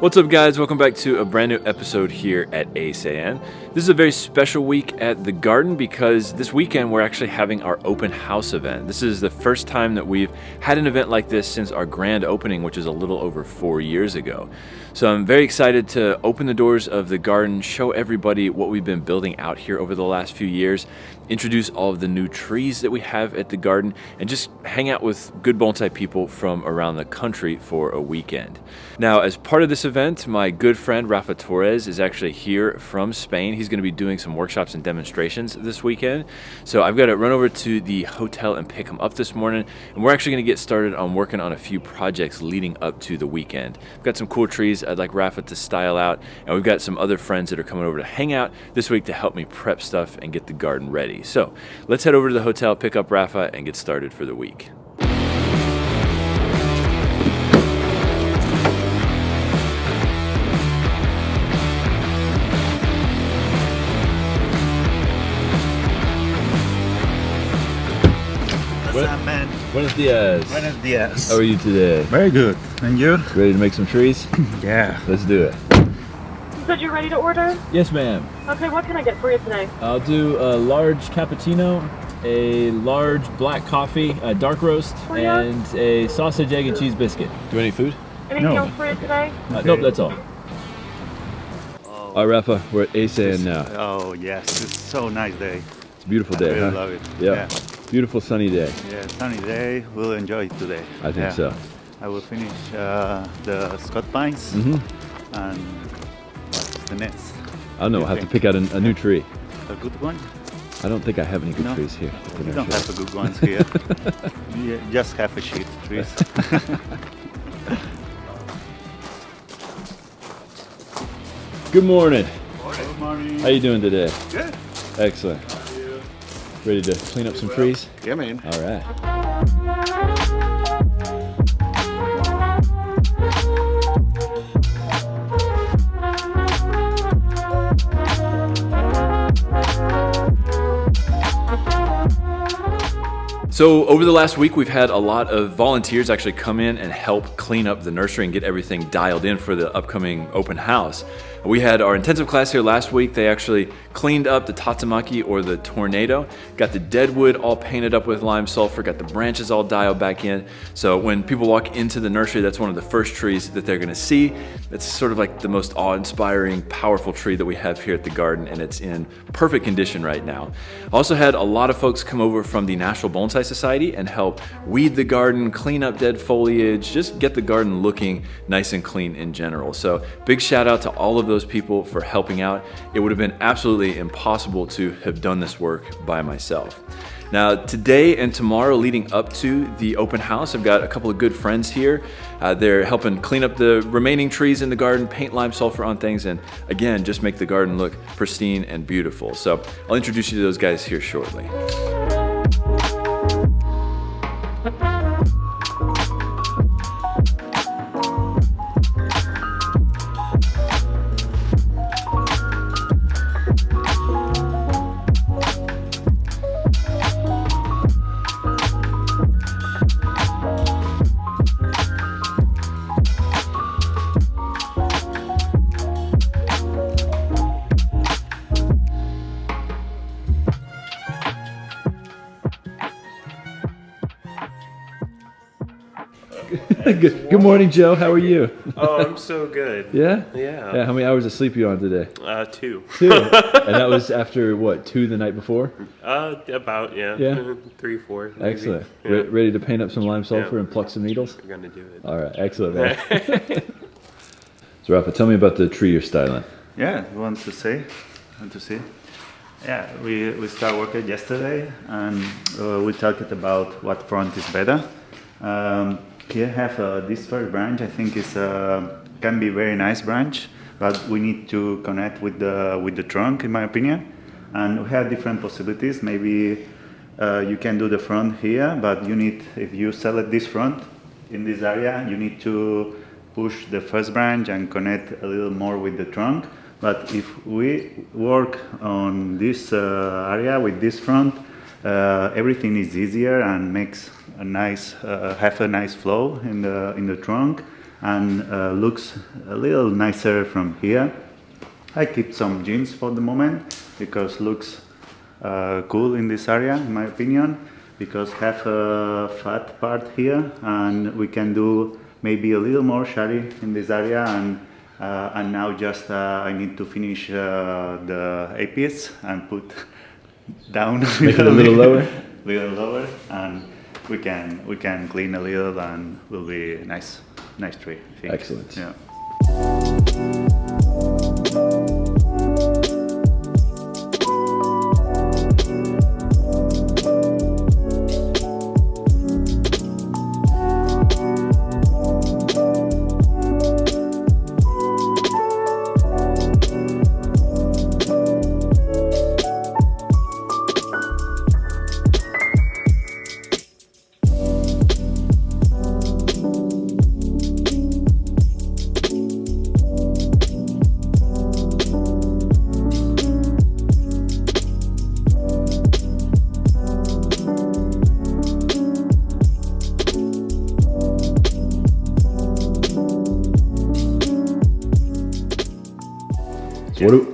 What's up, guys? Welcome back to a brand new episode here at Eisei-en. This is a very special week at the garden because this weekend we're actually having our open house event. This is the first time that we've had an event like this since our grand opening, which is a little over 4 years ago. So I'm very excited to open the doors of the garden, show everybody what we've been building out here over the last few years, introduce all of the new trees that we have at the garden, and just hang out with good bonsai people from around the country for a weekend. Now, as part of this event, my good friend Rafa Torres is actually here from Spain. He's going to be doing some workshops and demonstrations this weekend. So I've got to run over to the hotel and pick him up this morning, and we're actually going to get started on working on a few projects leading up to the weekend. We've got some cool trees I'd like Rafa to style out, and we've got some other friends that are coming over to hang out this week to help me prep stuff and get the garden ready. So let's head over to the hotel, pick up Rafa, and get started for the week. What's up, man? Buenos dias. Buenos dias. How are you today? Very good. And you? Ready to make some trees? Yeah. Let's do it. You said you're ready to order? Yes, ma'am. Okay, what can I get for you today? I'll do a large cappuccino, a large black coffee, a dark roast, and a sausage, egg, and cheese biscuit. Do you want any food? Anything No. else for you today? Nope, that's all. All right, Rafa, we're at Eisei-en now. Oh, yes. It's so nice day. It's a beautiful I day, really huh? love it. Yeah. Beautiful sunny day. Yeah, sunny day. We'll enjoy it today. I think so. I will finish the Scott pines and what's the next? I don't know, I'll have to pick out a new tree. A good one? I don't think I have any good No. trees here. at the We don't nursery. have a good ones here. Yeah, just half a sheet trees. Good morning. Good morning. How you doing today? Good. Excellent. Ready to clean up some trees? Yeah, man. All right. So over the last week, we've had a lot of volunteers actually come in and help clean up the nursery and get everything dialed in for the upcoming open house. We had our intensive class here last week. They actually cleaned up the tatsumaki, or the tornado, got the deadwood all painted up with lime sulfur, got the branches all dialed back in. So when people walk into the nursery, that's one of the first trees that they're gonna see. It's sort of like the most awe-inspiring, powerful tree that we have here at the garden, and it's in perfect condition right now. Also had a lot of folks come over from the National Bonsai Society and help weed the garden, clean up dead foliage, just get the garden looking nice and clean in general. So big shout out to all of those people for helping out. It would have been absolutely impossible to have done this work by myself. Now, today and tomorrow leading up to the open house, I've got a couple of good friends here. They're helping clean up the remaining trees in the garden, paint lime sulfur on things, and again, just make the garden look pristine and beautiful. So I'll introduce you to those guys here shortly. Good morning, Joe. How are you? Oh, I'm so good. Yeah? Yeah. Yeah, how many hours of sleep you on today? 2. 2. And that was after, what, 2 the night before? About, yeah. Yeah? 3, 4. Maybe. Excellent. Yeah. Ready to paint up some lime sulfur and pluck some needles? We're gonna do it. All right, excellent, man. So, Rafa, tell me about the tree you're styling. Yeah, you want to see? Yeah, we start working yesterday, and we talked about what front is better. Here have this first branch. I think is can be very nice branch, but we need to connect with the trunk, in my opinion. And we have different possibilities. Maybe you can do the front here, but you need, if you select this front in this area, you need to push the first branch and connect a little more with the trunk. But if we work on this area with this front, everything is easier and makes a nice, have a nice flow in the trunk, and looks a little nicer from here. I keep some jeans for the moment because looks cool in this area, in my opinion, because have a fat part here, and we can do maybe a little more shady in this area, and now just I need to finish the apiece and put down Make it a little lower. little lower, and we can clean a little, and will be a nice tree, I think. Excellent. Yeah.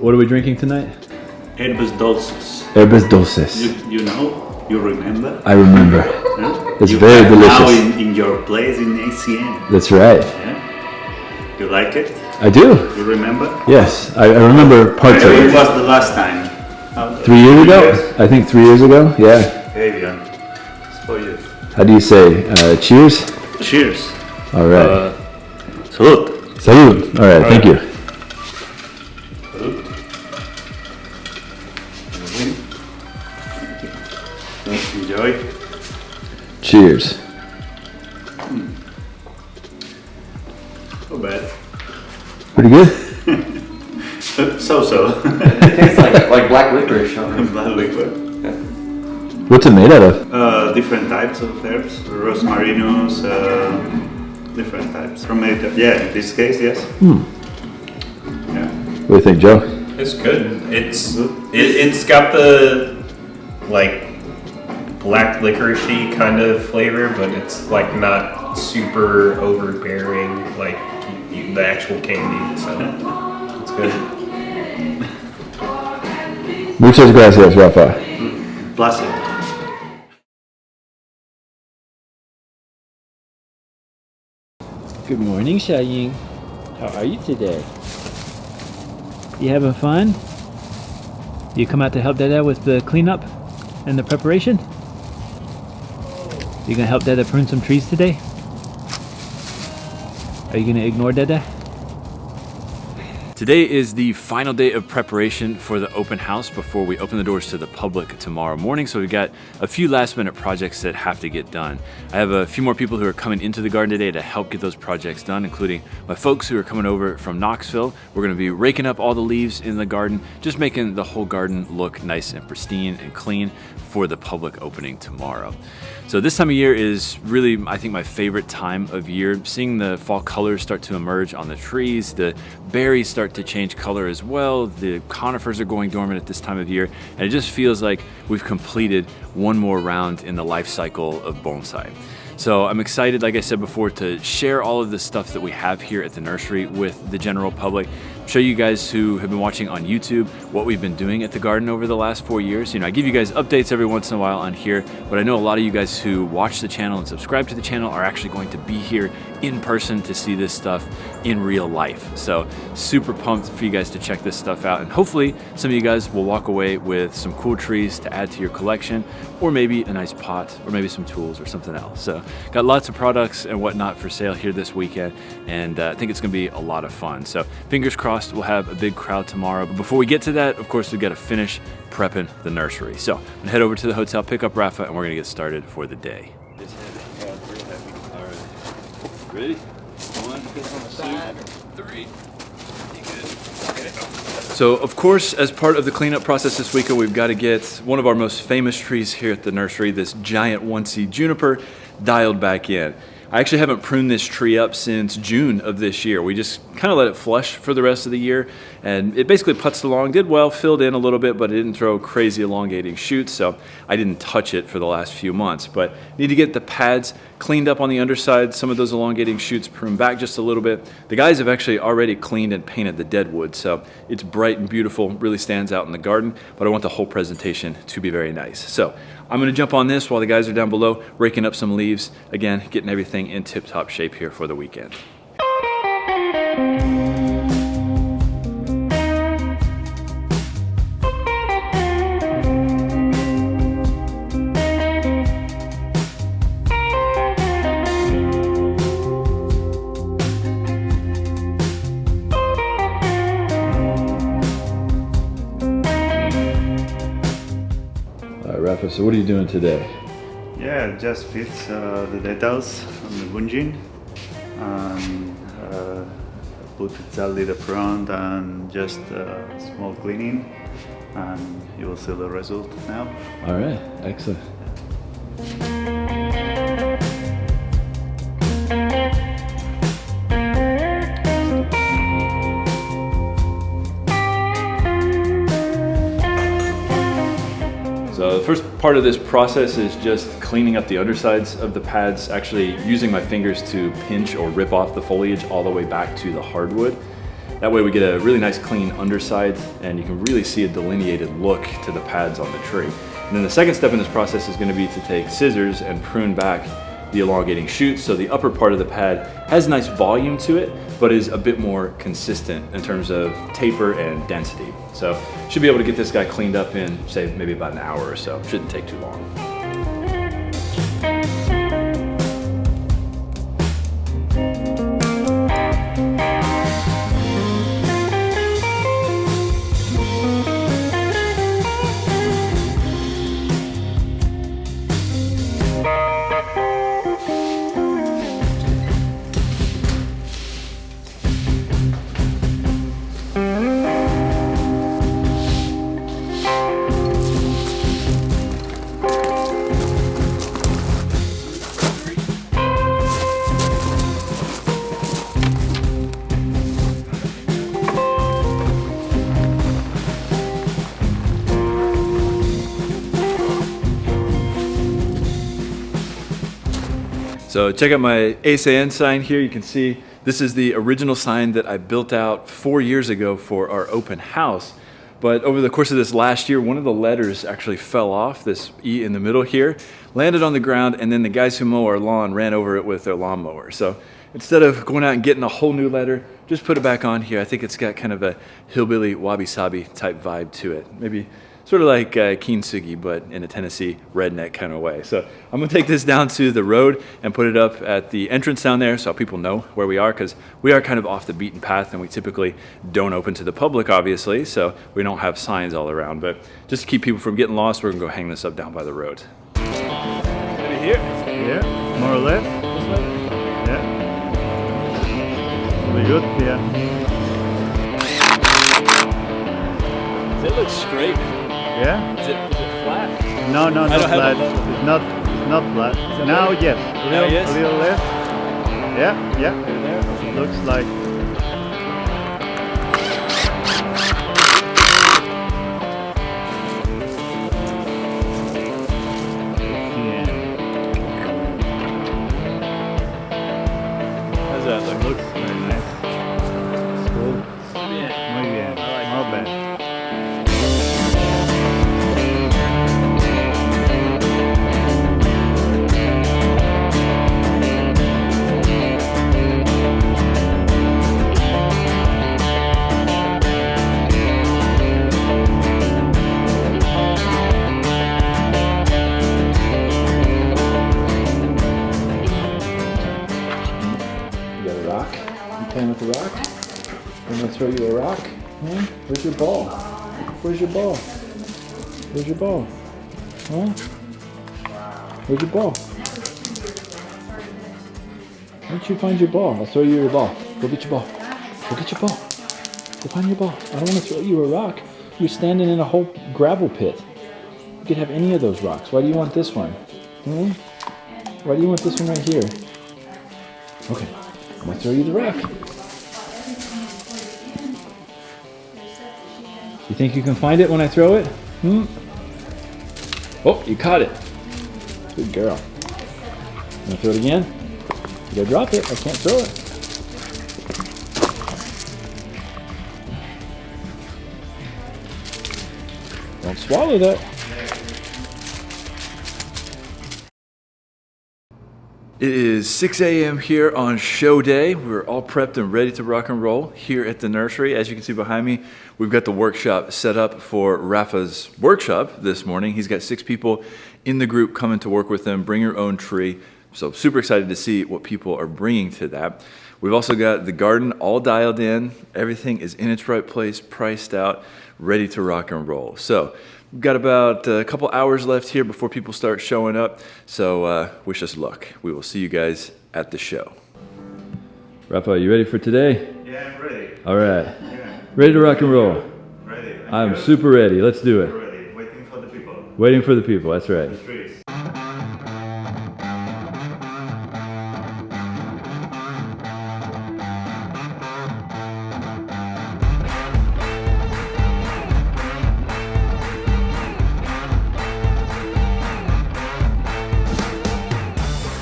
What are we drinking tonight? Herbes dulces. Herbes dulces. You know? You remember? I remember. Yeah? It's You very have now delicious. in your place in Eisei-en. That's right. Yeah? You like it? I do. You remember? Yes, I remember parts of It it. was the last time. 3 years ago? I think 3 years ago. Yeah. Here you go. It's for you. How do you say? Cheers. Cheers. All right. Salute. Salud. All right. Thank you. Enjoy. Cheers. Not bad. Pretty good. So. Tastes like black licorice. Black liquor. What's it made out of? Different types of herbs. Rosmarinus, different types. From it. Yeah, in this case, yes. Yeah. What do you think, Joe? It's good. It's got the like black licorice-y kind of flavor, but it's like not super overbearing like the actual candy. So it's good. Muchas gracias, Rafa. Placer. Good morning, Xiaoying. How are you today? You having fun? You come out to help Dada with the cleanup and the preparation? You gonna help Dada prune some trees today? Are you gonna ignore Dada? Today is the final day of preparation for the open house before we open the doors to the public tomorrow morning. So we've got a few last minute projects that have to get done. I have a few more people who are coming into the garden today to help get those projects done, including my folks who are coming over from Knoxville. We're gonna be raking up all the leaves in the garden, just making the whole garden look nice and pristine and clean for the public opening tomorrow. So this time of year is really, I think, my favorite time of year. Seeing the fall colors start to emerge on the trees, the berries start to change color as well, the conifers are going dormant at this time of year, and it just feels like we've completed one more round in the life cycle of bonsai. So I'm excited, like I said before, to share all of the stuff that we have here at the nursery with the general public, show you guys who have been watching on YouTube what we've been doing at the garden over the last 4 years. You know, I give you guys updates every once in a while on here, but I know a lot of you guys who watch the channel and subscribe to the channel are actually going to be here in person to see this stuff in real life. So super pumped for you guys to check this stuff out, and hopefully some of you guys will walk away with some cool trees to add to your collection, or maybe a nice pot, or maybe some tools or something else. So got lots of products and whatnot for sale here this weekend, and I think it's gonna be a lot of fun. So fingers crossed we'll have a big crowd tomorrow. But before we get to that, of course, we've got to finish prepping the nursery. So I'm gonna head over to the hotel, pick up Rafa, and we're gonna get started for the day. It's heavy. Yeah, pretty heavy. All right. Ready? 1, 2, 3. So of course, as part of the cleanup process this weekend, we've got to get one of our most famous trees here at the nursery, this giant 1C juniper, dialed back in. I actually haven't pruned this tree up since June of this year. We just kind of let it flush for the rest of the year, and it basically putzed along, did well, filled in a little bit, but it didn't throw crazy elongating shoots, so I didn't touch it for the last few months. But need to get the pads cleaned up on the underside, some of those elongating shoots pruned back just a little bit. The guys have actually already cleaned and painted the deadwood, so it's bright and beautiful, really stands out in the garden, but I want the whole presentation to be very nice. So I'm gonna jump on this while the guys are down below, raking up some leaves. Again, getting everything in tip-top shape here for the weekend. Rafa, so what are you doing today? Yeah, just fits the details on the bungee and put exactly the front and just small cleaning, and you will see the result now. All right, excellent. So the first part of this process is just cleaning up the undersides of the pads, actually using my fingers to pinch or rip off the foliage all the way back to the hardwood. That way we get a really nice clean underside, and you can really see a delineated look to the pads on the tree. And then the second step in this process is going to be to take scissors and prune back the elongating shoots, so the upper part of the pad has nice volume to it, but is a bit more consistent in terms of taper and density. So should be able to get this guy cleaned up in, say, maybe about an hour or so. Shouldn't take too long. So check out my Eisei-en sign here. You can see this is the original sign that I built out 4 years ago for our open house. But over the course of this last year, one of the letters actually fell off, this E in the middle here, landed on the ground, and then the guys who mow our lawn ran over it with their lawnmower. So instead of going out and getting a whole new letter, just put it back on here. I think it's got kind of a hillbilly wabi-sabi type vibe to it. Maybe sort of like kintsugi, but in a Tennessee redneck kind of way. So I'm gonna take this down to the road and put it up at the entrance down there so people know where we are, because we are kind of off the beaten path and we typically don't open to the public, obviously, so we don't have signs all around. But just to keep people from getting lost, we're gonna go hang this up down by the road. Maybe here? Yeah, more or less. Yeah. Really good, yeah. Does it look straight? Yeah? Is it flat? No, not I don't have flat. a level. It's not flat. Now, better? yes. Now, yes? A little left. Yeah. There? Looks like. How's that look? Looks very nice. Cool. Muy bien. Not bad. Playing with the rock? I'm gonna throw you a rock? Huh? Where's your ball? Where's your ball? Where's your ball? Huh? Where's your ball? Why don't you find your ball? I'll throw you your ball. Go get your ball. Go get your ball. Go find your ball. I don't want to throw you a rock. You're standing in a whole gravel pit. You could have any of those rocks. Why do you want this one? Hmm? Why do you want this one right here? Okay, I'm gonna throw you the rock. You think you can find it when I throw it? Oh, you caught it. Good girl. I'm gonna throw it again. You gotta drop it. I can't throw it. Don't swallow that. It is 6 a.m. here on show day. We're all prepped and ready to rock and roll here at the nursery. As you can see behind me, we've got the workshop set up for Rafa's workshop this morning. He's got 6 people in the group coming to work with him, bring your own tree. So super excited to see what people are bringing to that. We've also got the garden all dialed in. Everything is in its right place, priced out, ready to rock and roll. So we've got about a couple hours left here before people start showing up. So wish us luck. We will see you guys at the show. Rafa, you ready for today? Yeah, I'm ready. All right. Yeah. Ready to rock and roll? Ready. I'm super ready. Let's do it. ready. Waiting for the people. Waiting for the people. That's right. The trees.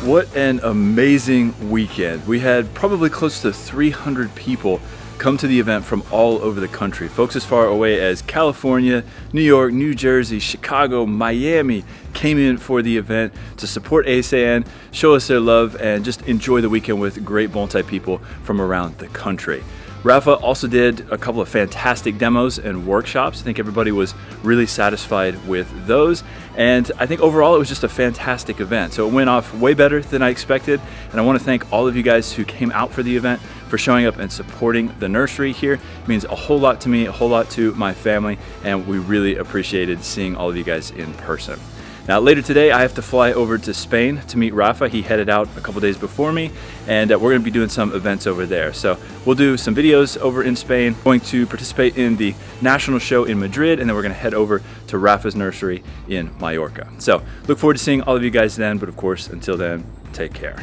What an amazing weekend. We had probably close to 300 people come to the event from all over the country. Folks as far away as California, New York, New Jersey, Chicago, Miami came in for the event to support Eisei-en, show us their love, and just enjoy the weekend with great bonsai people from around the country. Rafa also did a couple of fantastic demos and workshops. I think everybody was really satisfied with those. And I think overall it was just a fantastic event. So it went off way better than I expected. And I want to thank all of you guys who came out for the event, for showing up and supporting the nursery here. It means a whole lot to me, a whole lot to my family, and we really appreciated seeing all of you guys in person. Now later today I have to fly over to Spain to meet Rafa. He headed out a couple days before me, and we're going to be doing some events over there. So we'll do some videos over in Spain, going to participate in the national show in Madrid, and then we're going to head over to Rafa's nursery in Mallorca. So look forward to seeing all of you guys then, but of course until then, take care.